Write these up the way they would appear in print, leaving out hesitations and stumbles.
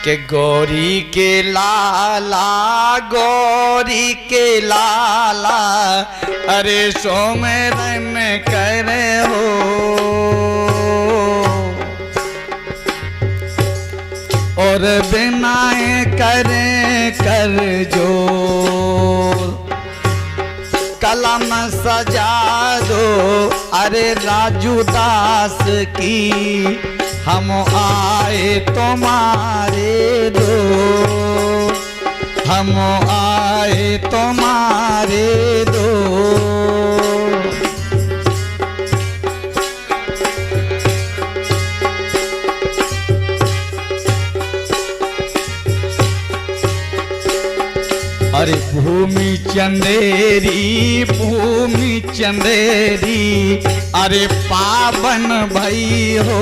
के गौरी के लाला, गौरी के लाला, अरे सोमरन करे हो। और बिनाए करे कर जोर, कलम सजा दो अरे राजू दास की, हम आए तुम्हारे दो, हम आए तुम्हारे दो। अरे भूमि चंदेरी, भूमि चंदेरी, अरे पावन भई हो।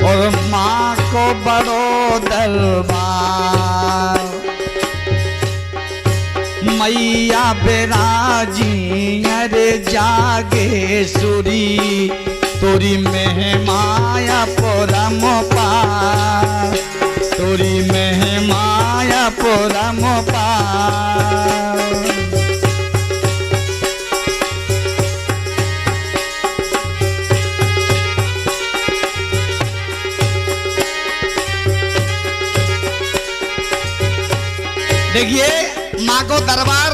और माँ को बड़ो दरबार, मैया बिराजी अरे जागेश्वरी, तोरी महमाया परम पार, तोरी महमाया परम पार। देखिए माँ को दरबार,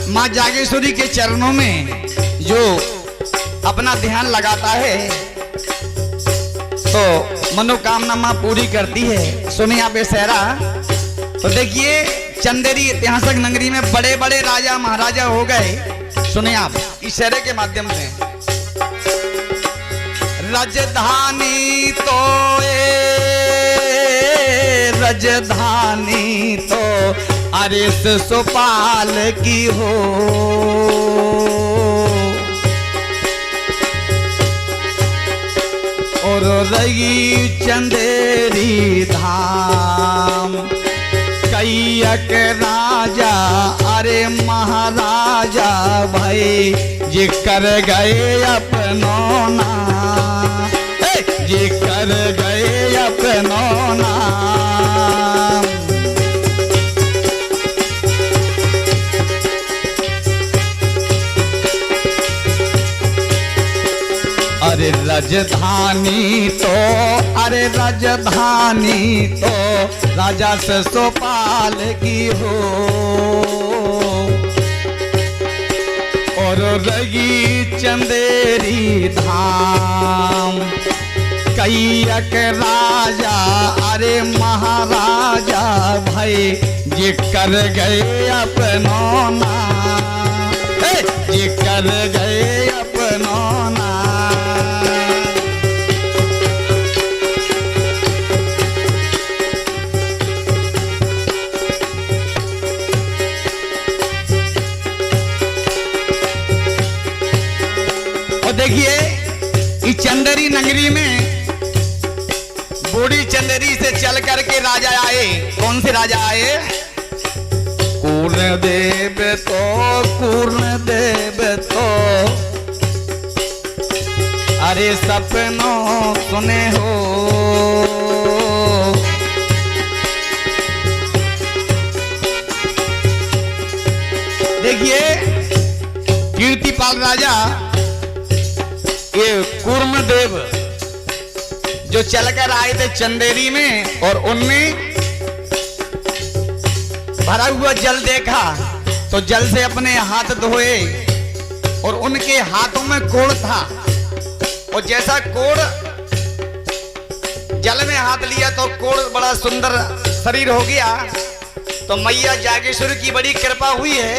माँ जागेश्वरी के चरणों में जो अपना ध्यान लगाता है तो मनोकामना माँ पूरी करती है। सुनिए आप सहरा। तो देखिए चंदेरी ऐतिहासिक नगरी में बड़े बड़े राजा महाराजा हो गए। सुनिए आप इस सहरे के माध्यम से। राजधानी तो राजधानी तो अरे सुपाल की हो। और रही चंदेरी धाम, कैयक राजा अरे महाराजा भाई, जे कर गए अपनों नाम, जे कर गए अपनों नाम। अरे राजधानी तो अरे राजधानी तो राजा ससुपाल की हो। और रही चंदेरी धाम, कैयक राजा अरे महाराजा भाई, ये कर गए अपनों नाम, ये कर गए अपनों नाम। देखिए इस चंदेरी नगरी में बूढ़ी चंदेरी से चल करके राजा आए। कौन से राजा आए? कूर्णदेव तो, कूर्णदेव तो अरे सपनों सुने हो। देखिए कीर्तिपाल राजा ये कूर्मदेव जो चलकर आए थे चंदेरी में, और उनने भरा हुआ जल देखा तो जल से अपने हाथ धोए, और उनके हाथों में कोड़ था, और जैसा कोड़ जल में हाथ लिया तो कोड़ बड़ा सुंदर शरीर हो गया। तो मैया जागेश्वर की बड़ी कृपा हुई है।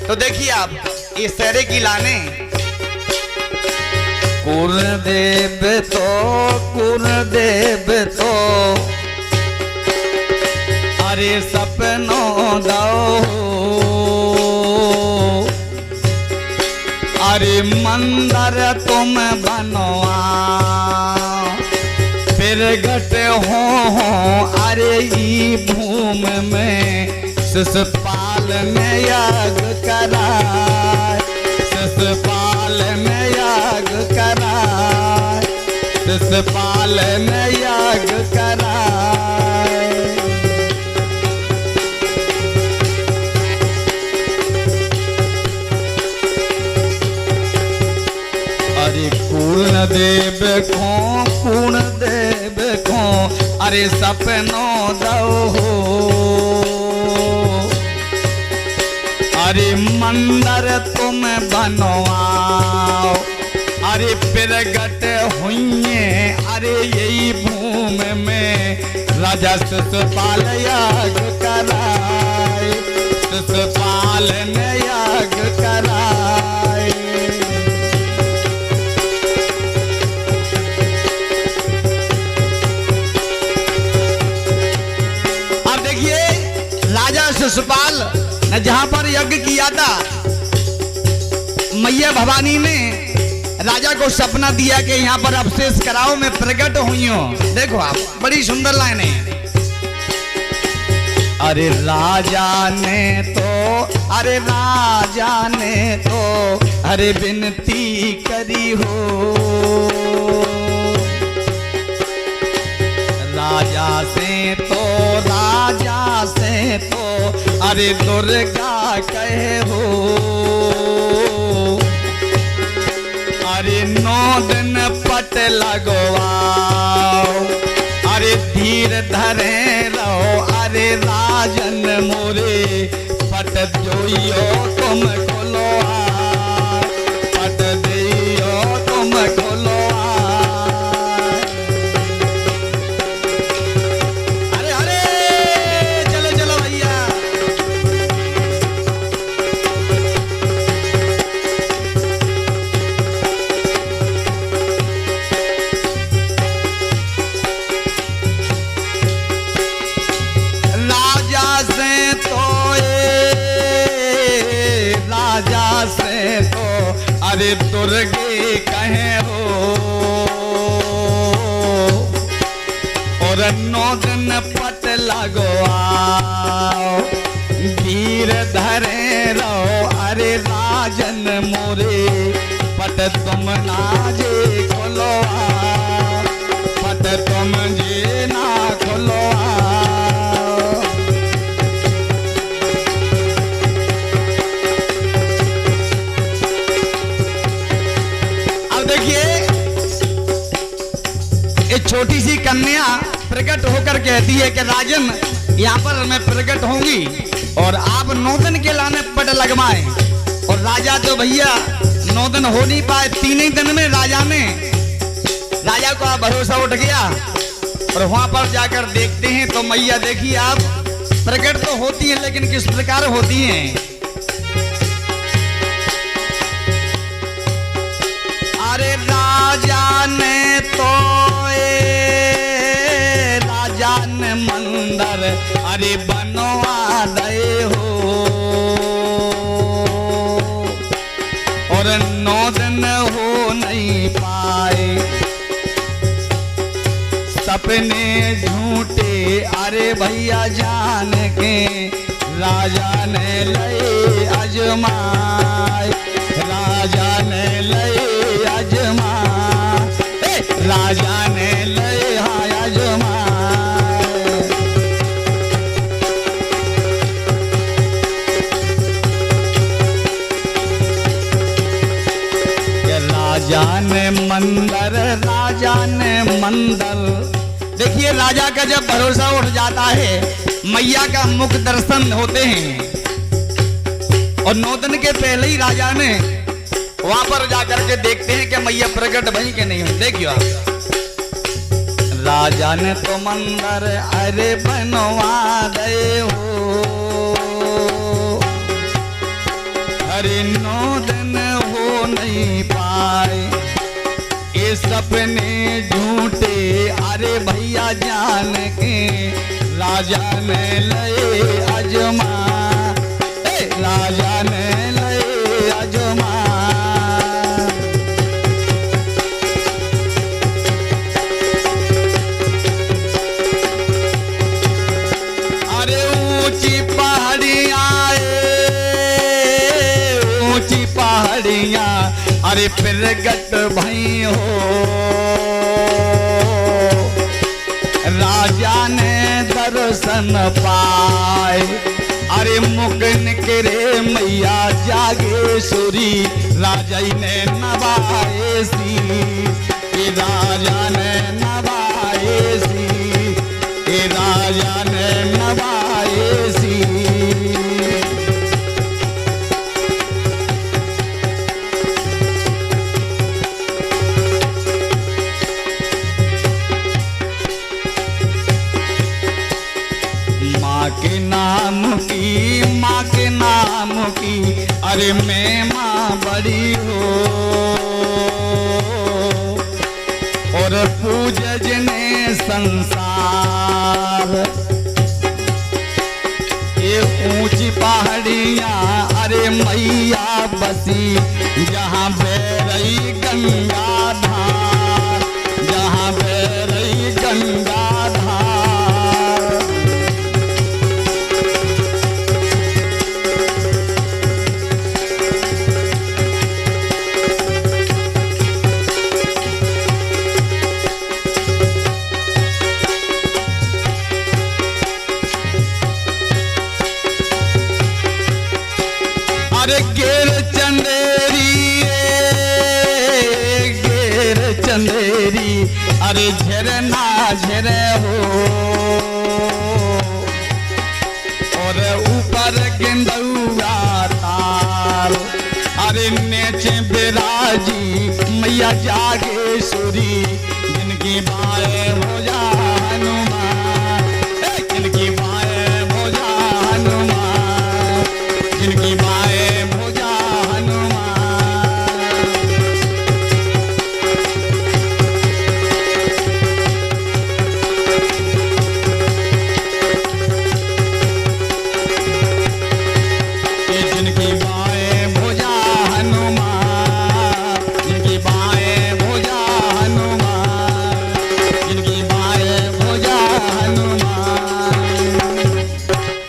तो देखिए आप इस सहरे की लाने, कूर्णदेव तो, कूर्णदेव तो अरे सपनों दो। अरे मंदिर तुम बनवा, फिर घट हो अरे ई भूम में, शिशुपाल में याग कराए, शिशुपाल में याग कराए, शिषपाल ने याग कराए। अरे पूर्ण देव को अरे सपनों दो हो, अरे मंदिर तुम बनवाओ, अरे प्रगट हुई अरे यही भूमि में राजा शिषपाल याग कराए, शिषपाल ने याग कराए। अब देखिए राजा शिषपाल ने जहां पर यज्ञ किया था, मैया भवानी ने राजा को सपना दिया कि यहाँ पर अवशेष कराओ, मैं प्रकट हुई हूं। देखो आप, बड़ी सुंदर लाइन है। अरे राजा ने तो अरे विनती करी हो, राजा से तो अरे दुर्गा कहे हो, अरे 9 दिन पट लगवाओ, अरे धीर धरे रहो, अरे राजन मोरे पट जोइयो तुम खोलो, पट दियो तुम खोलो। अरे अरे चलो चलो भैया। अरे दुर्गे कहे हो, और 9 दिन पट लगवाओ, धीर धरे रहो, अरे राजन मोरे पट तुम नाजे खोलो, पट तुम जे ना खोलो। एक छोटी सी कन्या प्रकट होकर कहती है कि राजन यहाँ पर मैं प्रकट होंगी और आप 9 दिन के लाने पट लगवाएं। और राजा तो भैया 9 दिन हो नहीं पाए, 3 ही दिन में राजा को भरोसा उठ गया। और वहां पर जाकर देखते हैं तो मैया देखिए आप, प्रकट तो होती है लेकिन किस प्रकार होती हैं। अरे राजा ने तो मंदिर अरे बनवा दे हो, और 9 दिन हो नहीं पाए, सपने झूठे अरे भैया जान के राजा ने ले अजमाए, राजा ने ले अजमाए, राजा ने ले अजमाए। राजा ने मंदिर। देखिए राजा का जब भरोसा उठ जाता है, मैया का मुख दर्शन होते हैं, और 9 दिन के पहले ही राजा ने वहां पर जाकर के देखते हैं कि मैया प्रकट भई कि नहीं हुई। देखियो आप, राजा ने तो मंदिर अरे बनवा दे हो, अरे 9 दिन हो नहीं पाए, ये सपने झूठे अरे भैया जान के राजा ने ले अजमा, राजा ने ले अजमा। अरे ऊंची पहाड़ियां अरे प्रगट भई हो, दर्शन पाए। अरे मुकन करे मैया जागेश्वरी राजा ने नवाए सी, ये राजा ने नवाए सी, ये राजा ने नवाए सी। माँ के नाम की, माँ के नाम की, अरे मैं माँ बड़ी हो और पूजने संसार। ये ऊंची पहाड़ियाँ अरे मैया बसी, जहाँ बह रही गंगा धार, जहाँ बह रही गंगा धार। अरे गेर चंदेरी, गेर चंदेरी, अरे झरना झरे हो और ऊपर गेंदुआ तार। अरे नेचे बिराजी मैया जागेश्वरी, जिनकी बाएं हो जा